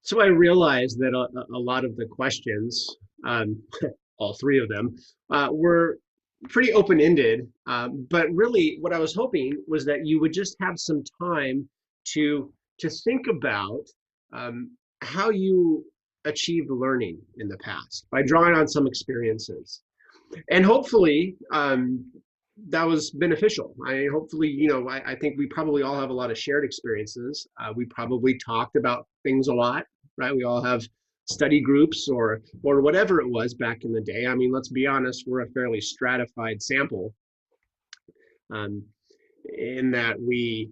So I realized that a lot of the questions, um, all three of them, were pretty open-ended. But really, what I was hoping was that you would just have some time to think about how you achieved learning in the past by drawing on some experiences, and hopefully that was beneficial. Hopefully, I think we probably all have a lot of shared experiences. We probably talked about things a lot, right? We all have study groups or whatever it was back in the day. I mean, let's be honest, we're a fairly stratified sample, um, in that we,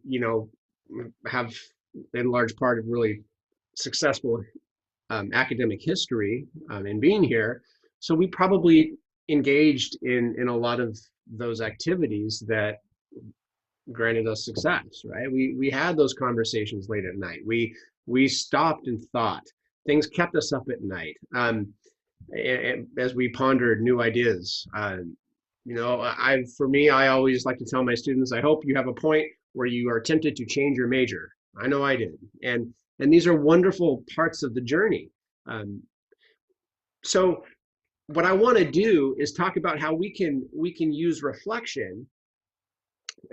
have in large part of really successful academic history in being here. So we probably engaged in a lot of those activities that granted us success, right? We had those conversations late at night. We stopped and thought. Things kept us up at night, as we pondered new ideas. I for me, I always like to tell my students, I hope you have a point where you are tempted to change your major. I know I did, and these are wonderful parts of the journey. Um, so what I want to do is talk about how we can use reflection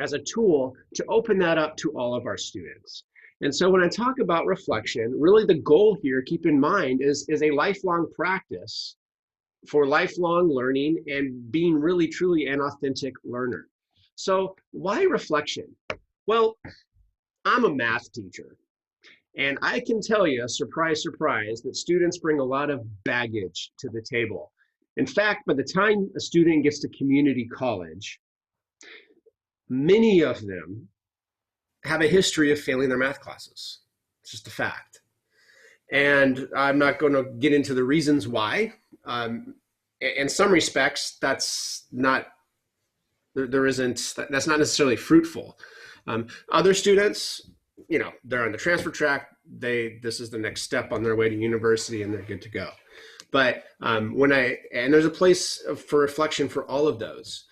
as a tool to open that up to all of our students. And so when I talk about reflection, really the goal here, keep in mind, is a lifelong practice for lifelong learning and being really truly an authentic learner. So why reflection? Well, I'm a math teacher, and I can tell you, surprise, surprise, that students bring a lot of baggage to the table. In fact, by the time a student gets to community college, many of them have a history of failing their math classes. It's just a fact. And I'm not going to get into the reasons why. In some respects, that's not that's not necessarily fruitful. Other students, they're on the transfer track. This is the next step on their way to university, and they're good to go. But and there's a place for reflection for all of those.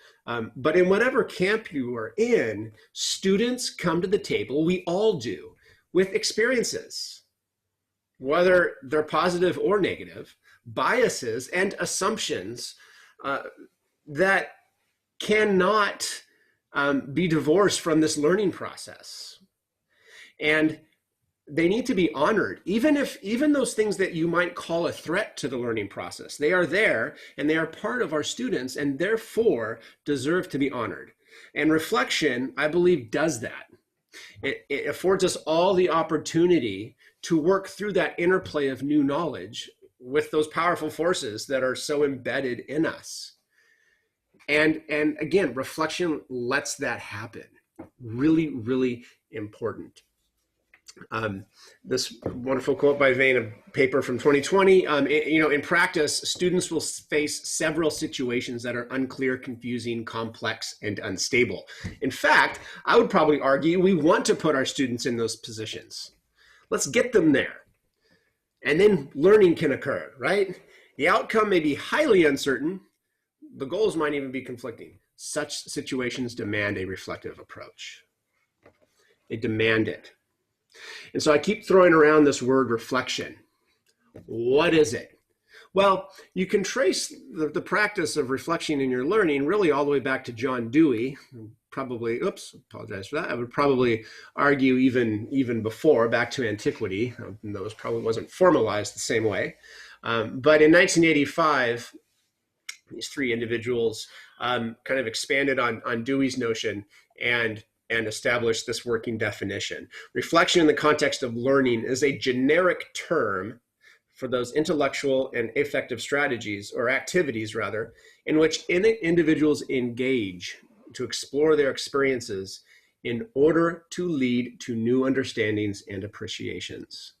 But in whatever camp you are in, students come to the table, we all do, with experiences, whether they're positive or negative, biases and assumptions that cannot be divorced from this learning process. And they need to be honored, even those things that you might call a threat to the learning process. They are there and they are part of our students and therefore deserve to be honored. And reflection, I believe, does that. It affords us all the opportunity to work through that interplay of new knowledge with those powerful forces that are so embedded in us. And again, reflection lets that happen. Really, really important. This wonderful quote by Vane, a paper from 2020. In practice, students will face several situations that are unclear, confusing, complex, and unstable. In fact, I would probably argue we want to put our students in those positions. Let's get them there. And then learning can occur, right? The outcome may be highly uncertain. The goals might even be conflicting. Such situations demand a reflective approach. They demand it. And so I keep throwing around this word reflection. What is it? Well, you can trace the practice of reflection in your learning really all the way back to John Dewey. Probably, apologize for that. I would probably argue even before, back to antiquity, though it probably wasn't formalized the same way. But in 1985, these three individuals kind of expanded on Dewey's notion and established this working definition. Reflection in the context of learning is a generic term for those intellectual and affective strategies, or activities rather, in which individuals engage to explore their experiences in order to lead to new understandings and appreciations.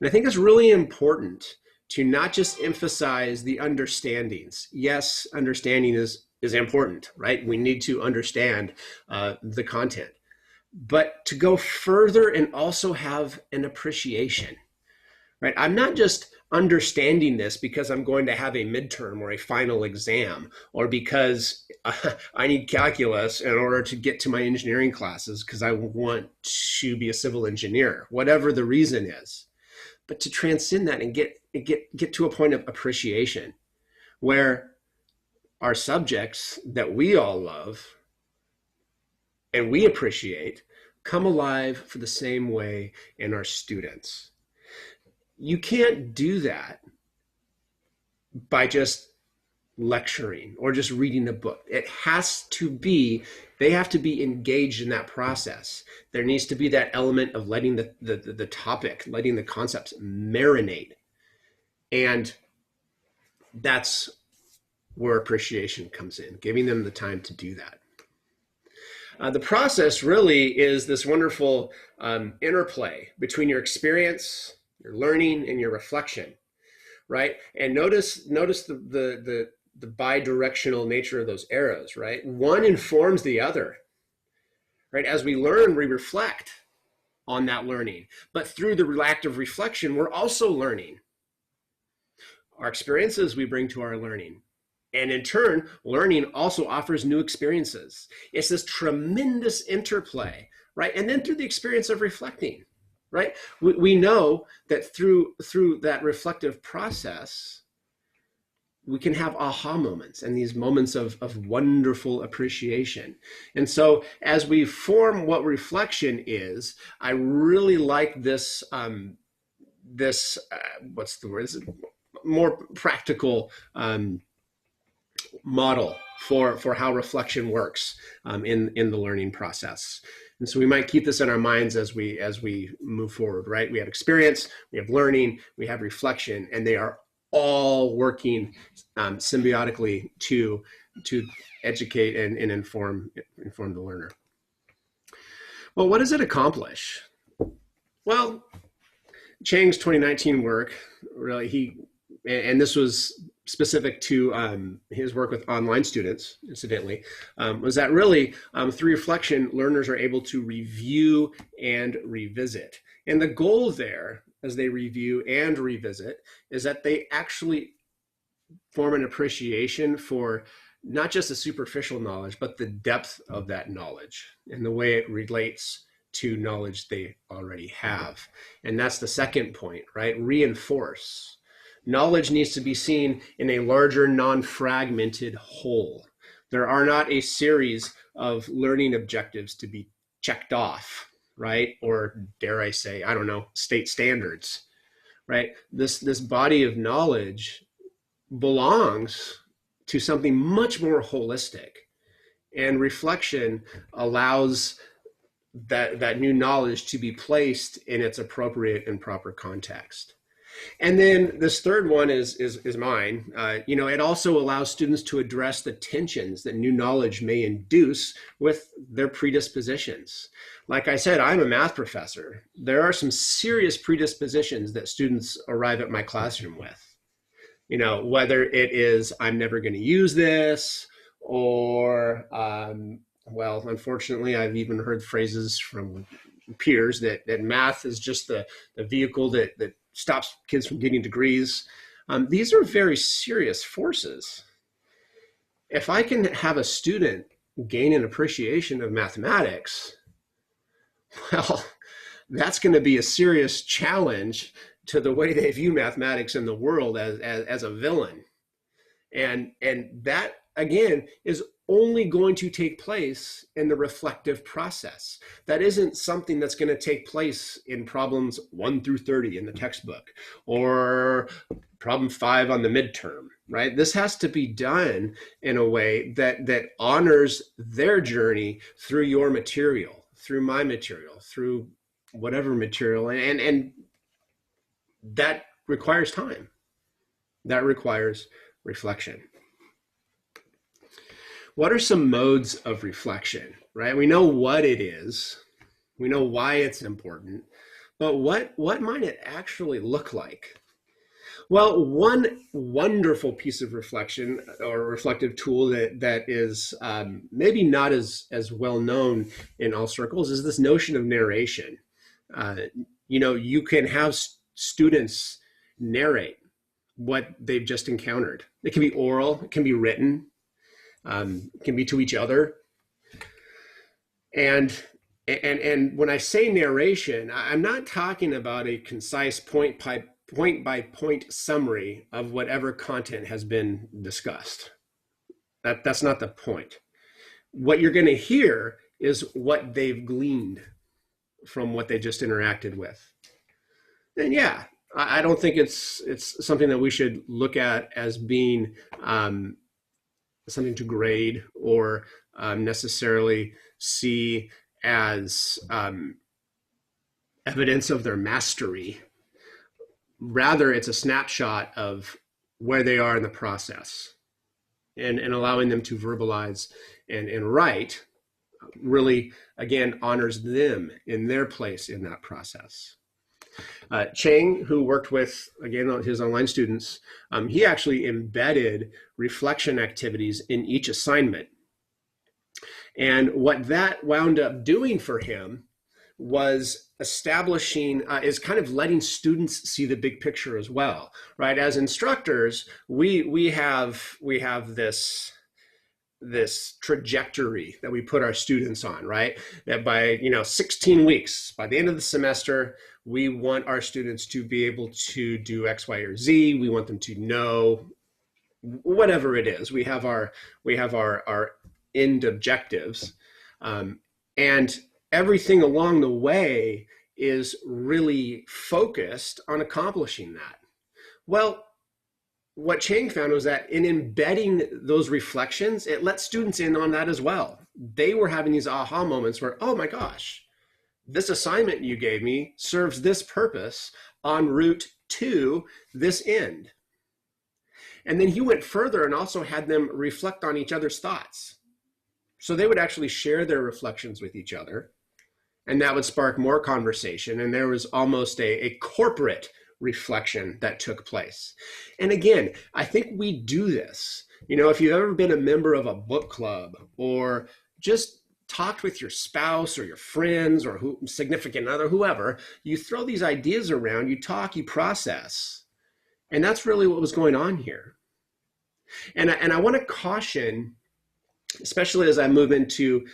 And I think it's really important to not just emphasize the understandings. Yes, understanding is important, right? We need to understand the content, but to go further and also have an appreciation, right? I'm not just understanding this because I'm going to have a midterm or a final exam, or because I need calculus in order to get to my engineering classes because I want to be a civil engineer, whatever the reason is. but to transcend that and get to a point of appreciation where our subjects that we all love and we appreciate come alive for the same way in our students. You can't do that by just lecturing or just reading a book. It has to be, they have to be engaged in that process. There needs to be that element of letting the topic, letting the concepts marinate. And that's where appreciation comes in, giving them the time to do that. The process really is this wonderful interplay between your experience, your learning, and your reflection, right? And notice the bi-directional nature of those arrows, right? One informs the other, right? As we learn, we reflect on that learning, but through the active reflection, we're also learning. Our experiences we bring to our learning. And in turn, learning also offers new experiences. It's this tremendous interplay, right? And then through the experience of reflecting, right? We know that through that reflective process, we can have aha moments and these moments of wonderful appreciation. And so as we form what reflection is, I really like this, what's the word? This is more practical model for how reflection works in the learning process. And so we might keep this in our minds as we move forward, right? We have experience, we have learning, we have reflection, and they are all working symbiotically to educate and inform the learner. Well, what does it accomplish? Well, Chang's 2019 work, really, and this was specific to his work with online students, incidentally, was that really through reflection, learners are able to review and revisit. And the goal there, as they review and revisit, is that they actually form an appreciation for not just the superficial knowledge, but the depth of that knowledge and the way it relates to knowledge they already have. And that's the second point, right? Reinforce. Knowledge needs to be seen in a larger, non-fragmented whole. There are not a series of learning objectives to be checked off, right? Or dare I say, I don't know, state standards, right? This body of knowledge belongs to something much more holistic, and reflection allows that new knowledge to be placed in its appropriate and proper context. And then this third one is mine. It also allows students to address the tensions that new knowledge may induce with their predispositions. Like I said, I'm a math professor. There are some serious predispositions that students arrive at my classroom with. Whether it is, I'm never going to use this, or, well, unfortunately, I've even heard phrases from peers that math is just the vehicle that stops kids from getting degrees. These are very serious forces. If I can have a student gain an appreciation of mathematics, well, that's going to be a serious challenge to the way they view mathematics in the world as a villain. And that, again, is only going to take place in the reflective process. That isn't something that's going to take place in problems 1 through 30 in the textbook, or problem 5 on the midterm, right? This has to be done in a way that honors their journey through your material, through my material, through whatever material, and that requires time. That requires reflection. What are some modes of reflection, right? We know what it is. We know why it's important, but what might it actually look like? Well, one wonderful piece of reflection or reflective tool that is maybe not as well known in all circles is this notion of narration. You can have students narrate what they've just encountered. It can be oral, it can be written, can be to each other. And And when I say narration, I'm not talking about a concise point by point summary of whatever content has been discussed. That's not the point. What you're going to hear is what they've gleaned from what they just interacted with. And yeah, I don't think it's something that we should look at as being something to grade or necessarily see as evidence of their mastery. Rather, it's a snapshot of where they are in the process, and allowing them to verbalize and write really, again, honors them in their place in that process. Chang, who worked with, again, his online students, he actually embedded reflection activities in each assignment. And what that wound up doing for him was establishing, is kind of letting students see the big picture as well, right? As instructors, we have this trajectory that we put our students on, right? That by 16 weeks, by the end of the semester, we want our students to be able to do X, Y, or Z. We want them to know whatever it is. We have our end objectives, and everything along the way is really focused on accomplishing that. Well, what Chang found was that in embedding those reflections, it let students in on that as well. They were having these aha moments where, oh my gosh, this assignment you gave me serves this purpose en route to this end. And then he went further and also had them reflect on each other's thoughts. So they would actually share their reflections with each other, and that would spark more conversation. And there was almost a corporate reflection that took place. And again, I think we do this. If you've ever been a member of a book club or just talked with your spouse or your friends or significant other, whoever, you throw these ideas around, you talk, you process. And that's really what was going on here. And I want to caution, especially as I move into,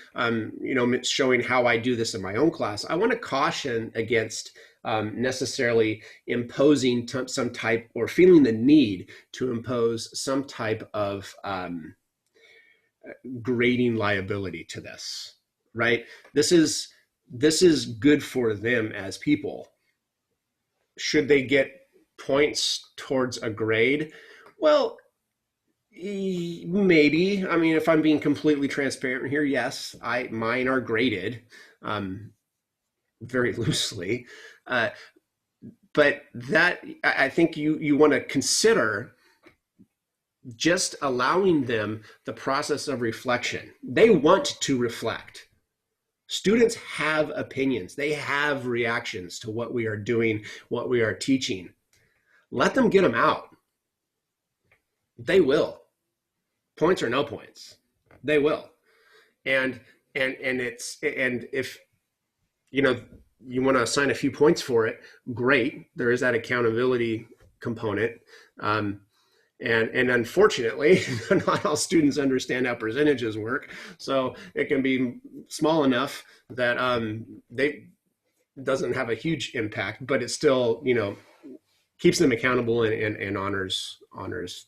showing how I do this in my own class, I want to caution against necessarily imposing some type, or feeling the need to impose some type of grading liability to this, right? This is good for them as people. Should they get points towards a grade? Well, maybe. I mean, if I'm being completely transparent here, yes, mine are graded very loosely. But that, I think you want to consider just allowing them the process of reflection. They want to reflect. Students have opinions. They have reactions to what we are doing, what we are teaching. Let them get them out. They will. Points or no points, they will. And if you want to assign a few points for it, great. There is that accountability component. And unfortunately, not all students understand how percentages work. So it can be small enough that they doesn't have a huge impact, but it still, keeps them accountable and honors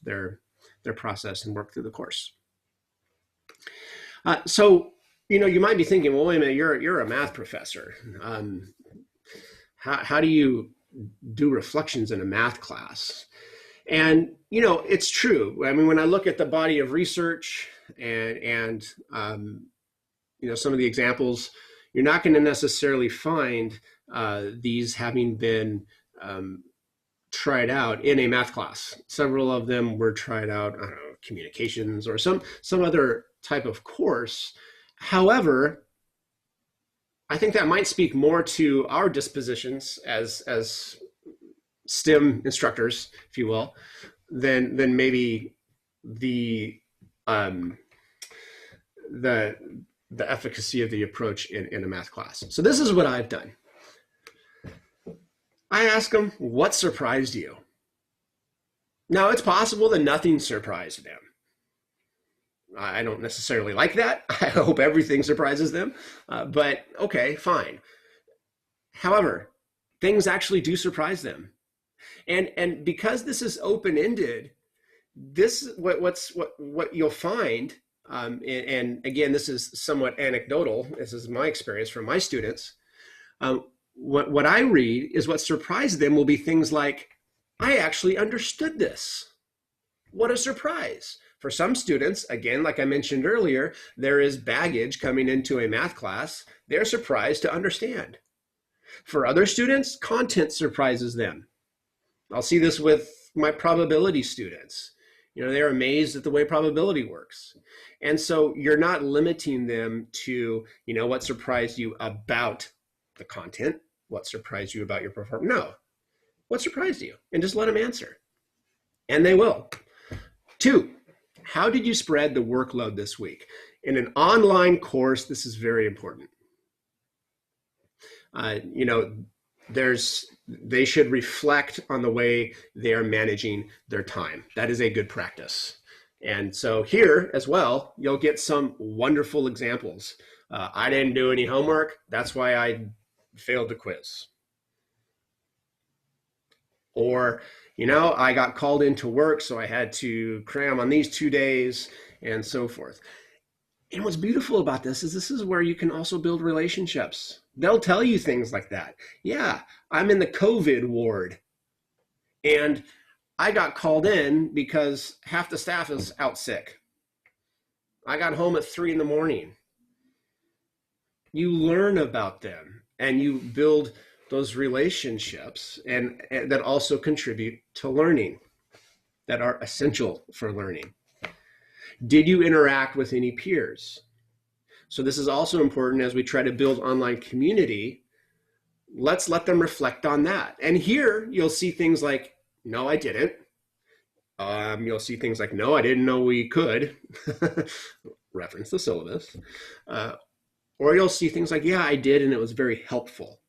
their process and work through the course. So, you might be thinking, well, wait a minute, you're a math professor. How do you do reflections in a math class? And, it's true. I mean, when I look at the body of research and some of the examples, you're not going to necessarily find these having been tried out in a math class. Several of them were tried out, I don't know, communications or some other type of course. However, I think that might speak more to our dispositions as STEM instructors, if you will, than maybe the efficacy of the approach in a math class. So this is what I've done. I ask them, what surprised you? Now, it's possible that nothing surprised them. I don't necessarily like that. I hope everything surprises them, but okay, fine. However, things actually do surprise them. And because this is open-ended, this what you'll find, and again, this is somewhat anecdotal. This is my experience from my students. What I read is what surprised them will be things like, I actually understood this. What a surprise. For some students, again, like I mentioned earlier, there is baggage coming into a math class. They're surprised to understand. For other students, content surprises them. I'll see this with my probability students. They're amazed at the way probability works. And so you're not limiting them to, what surprised you about the content, what surprised you about your performance. No, what surprised you? And just let them answer. And they will. 2, how did you spread the workload this week? In an online course, this is very important. They should reflect on the way they are managing their time. That is a good practice. And so here as well, you'll get some wonderful examples. I didn't do any homework. That's why I failed the quiz. Or, I got called into work, so I had to cram on these 2 days and so forth. And what's beautiful about this is where you can also build relationships. They'll tell you things like that. Yeah, I'm in the COVID ward, and I got called in because half the staff is out sick. I got home at 3 a.m. You learn about them, and you build those relationships, and that also contribute to learning, that are essential for learning. Did you interact with any peers? So this is also important as we try to build online community. Let's let them reflect on that. And here you'll see things like, no, I didn't. You'll see things like, no, I didn't know we could. Reference the syllabus. Or you'll see things like, yeah, I did, and it was very helpful.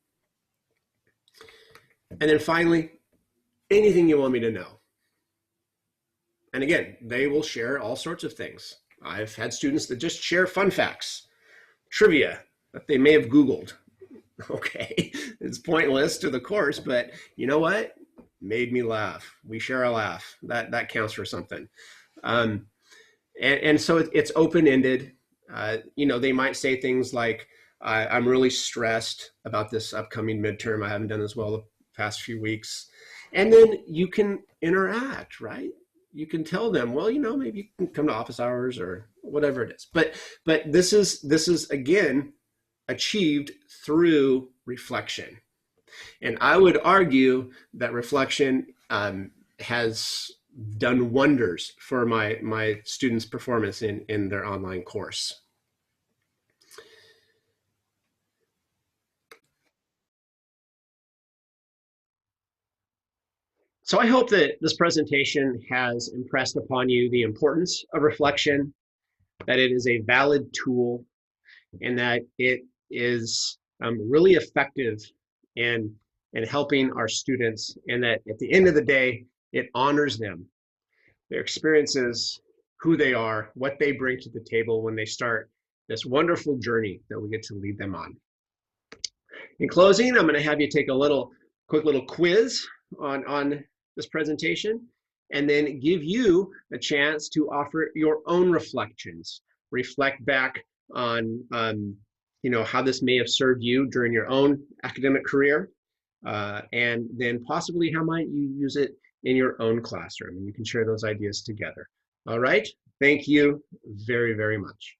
And then finally, anything you want me to know. And again, they will share all sorts of things. I've had students that just share fun facts, trivia that they may have Googled. Okay, it's pointless to the course, but you know what? Made me laugh. We share a laugh. That counts for something. And so it's open-ended. They might say things like, I'm really stressed about this upcoming midterm. I haven't done as well the past few weeks. And then you can interact, right? You can tell them, well, maybe you can come to office hours or whatever it is. But this is again achieved through reflection. And I would argue that reflection has done wonders for my students' performance in their online course. So I hope that this presentation has impressed upon you the importance of reflection, that it is a valid tool, and that it is really effective in helping our students, and that at the end of the day, it honors them, their experiences, who they are, what they bring to the table when they start this wonderful journey that we get to lead them on. In closing, I'm going to have you take a quick little quiz on this presentation, and then give you a chance to offer your own reflections. Reflect back on how this may have served you during your own academic career, and then possibly how might you use it in your own classroom, and you can share those ideas together. All right, thank you very, very much.